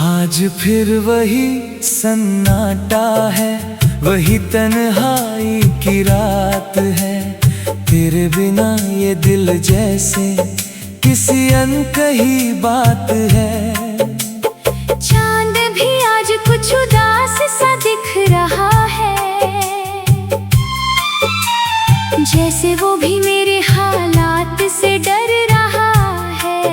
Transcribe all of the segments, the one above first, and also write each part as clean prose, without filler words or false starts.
आज फिर वही सन्नाटा है, वही तन्हाई की रात है। तेरे बिना ये दिल जैसे किसी अनकही बात है। चांद भी आज कुछ उदास सा दिख रहा है, जैसे वो भी मेरे हालात से डर रहा है।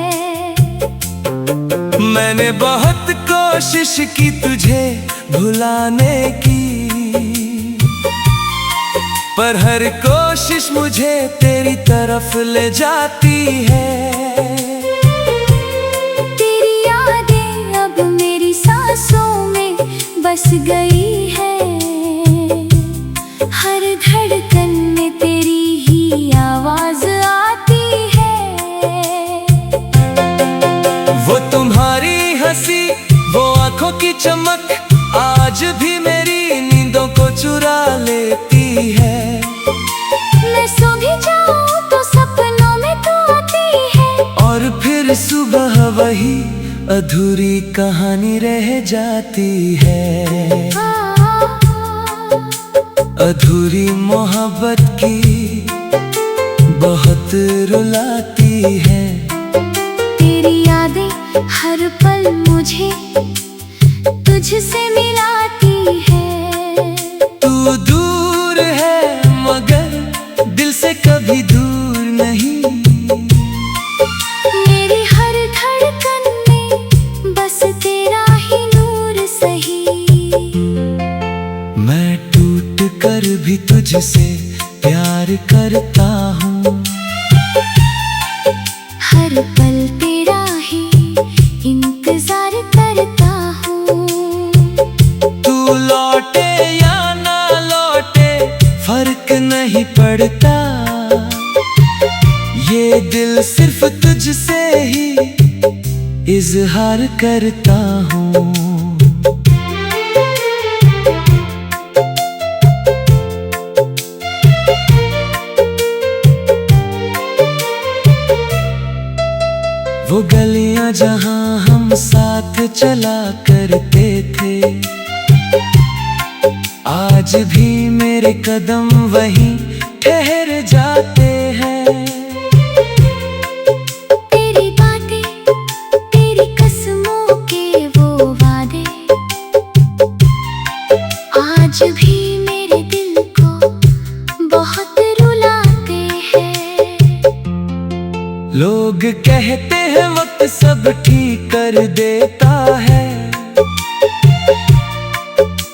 मैंने बहुत कोशिश की तुझे भुलाने की, पर हर कोशिश मुझे तेरी तरफ ले जाती है। तेरी यादें अब मेरी सांसों में बस गई है, हर धड़कन में तेरी ही आवाज आती है। वो तुम्हारी हंसी, वो आंखों की चमक आज भी मेरी नींदों को चुरा लेती है। मैं सो भी जाऊं तो सपनों में तू आती है, और फिर सुबह वही अधूरी कहानी रह जाती है। अधूरी मोहब्बत की बहुत रुलाती है। तेरी यादें हर पल मुझे तुझसे मिलाती है। तू दूर है मगर दिल से कभी दूर नहीं। मेरी हर धड़कन में बस तेरा ही नूर सही। मैं टूट कर भी तुझसे प्यार करता हूँ। हर पल तेरा ही इंतजार करता हूँ। तू लौटे या ना लौटे फर्क नहीं पड़ता, ये दिल सिर्फ तुझसे ही इजहार करता हूँ। वो गलियां जहां हम साथ चला करते थे, आज भी मेरे कदम वहीं ठहर जाते हैं। तेरी बातें, तेरी कसमों के वो वादे आज भी मेरे दिल को बहुत रुलाते हैं। लोग कहते हैं वक्त सब ठीक कर देता है,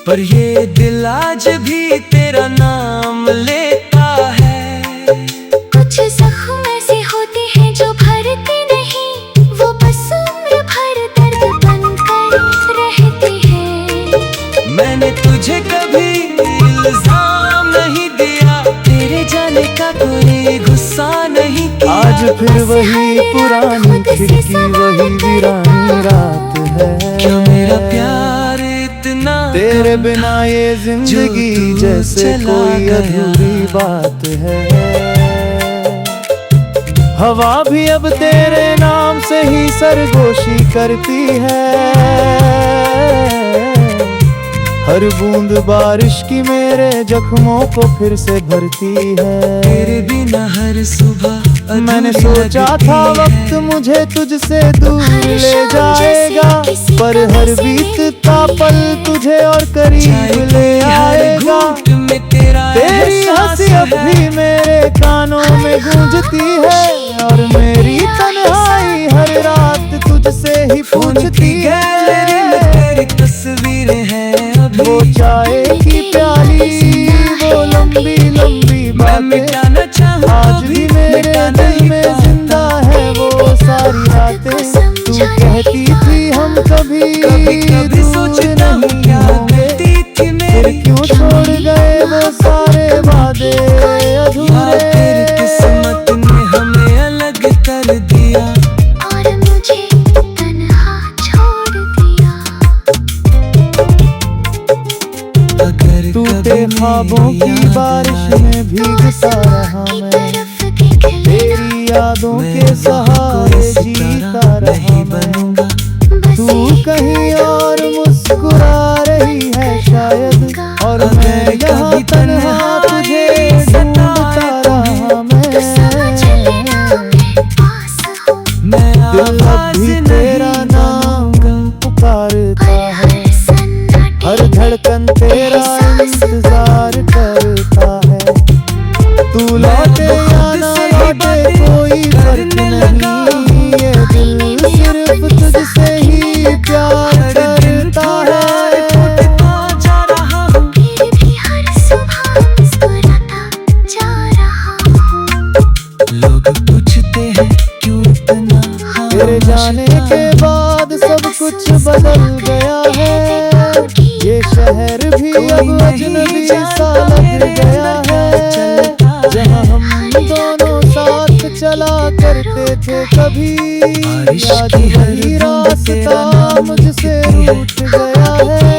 पर ये दिल आज भी तेरा नाम लेता है। कुछ जख्म ऐसे होते हैं जो भरते नहीं, वो बस उम्र भर दर्द बनकर रहते हैं। मैंने तुझे कभी इल्जाम नहीं दिया, तेरे जाने का कोई गुस्सा नहीं किया। आज फिर वही पुरानी खिड़की, वही वीरानी रात है। क्या मेरा प्यार इतना तेरे बिना ये जिंदगी जैसे कोई अधूरी बात है। हवा भी अब तेरे नाम से ही सरगोशी करती है। हर बूंद बारिश की मेरे जख्मों को फिर से भरती है। तेरे बिना हर सुबह मैंने सोचा था वक्त मुझे तुझसे दूर ले जाएगा, पर हर बीतता पल तुझे और करीब ले आएगा। तेरी हंसी अब भी मेरे कानों में गूंजती है, और मेरी तन्हाई हर रात तुझसे ही पूछती है। तेरी तस्वीरें हैं अभी, वो चाय की प्याली, वो लंबी लंबी बातें आज भी मेरे दिल में जिंदा है। वो सारी रातें तू कहती थी हम कभी कभी सोचता हूँ क्या गलती थी फिर मेरी, क्यों छोड़ गए वो सारे वादे या अधूरे। फिर किस्मत ने हमें अलग कर दिया और मुझे तन्हा छोड़ दिया। अगर टूटे ख्वाबों की बारिश में भीगता रहा मैं, तेरी यादों के सहारे जीता रहा मैं। तू कहीं और मुस्कुरा रही है शायद, और मैं यहाँ तन्हा तुझे ढूंढता रहा मैं। दिल अब भी तेरा नाम पुकारता है, हर धड़कन तेरा इंतजार करता है। तू लौटे या ना लौटे कोई फर्क नहीं, ये दिल सिर्फ तुझसे ही प्यार करता है। जा रहा हूँ फिर भी हर सुबह मुस्कुराता जा रहा हूँ। लोग पूछते हैं क्यों इतना तेरे जाने के बाद सब कुछ बदल गया है, ये शहर भी अब अजनबी सा लग गया है। जहाँ हम दोनों साथ चला करते थे कभी, याद वही रास्ता मुझसे रूठ गया है।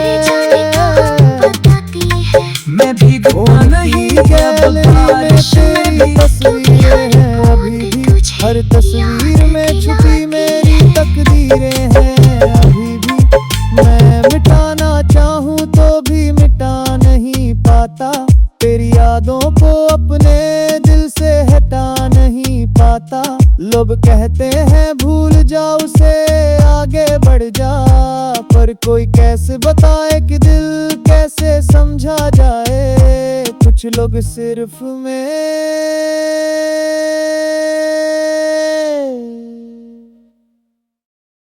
मैं भी ओ नहीं गैलरी में तेरी तस्वीरें हैं अभी भी, हर तस्वीर में छुपी मेरी तकदीरें हैं अभी भी। मैं मिटाना चाहूँ तो भी मिटा नहीं पाता, तेरी यादों को अपने दिल से हटा नहीं पाता। लोग कहते हैं भूल जा उसे आगे बढ़ जा, पर कोई कैसे बताए कि दिल कैसे समझा जाए। कुछ लोग सिर्फ में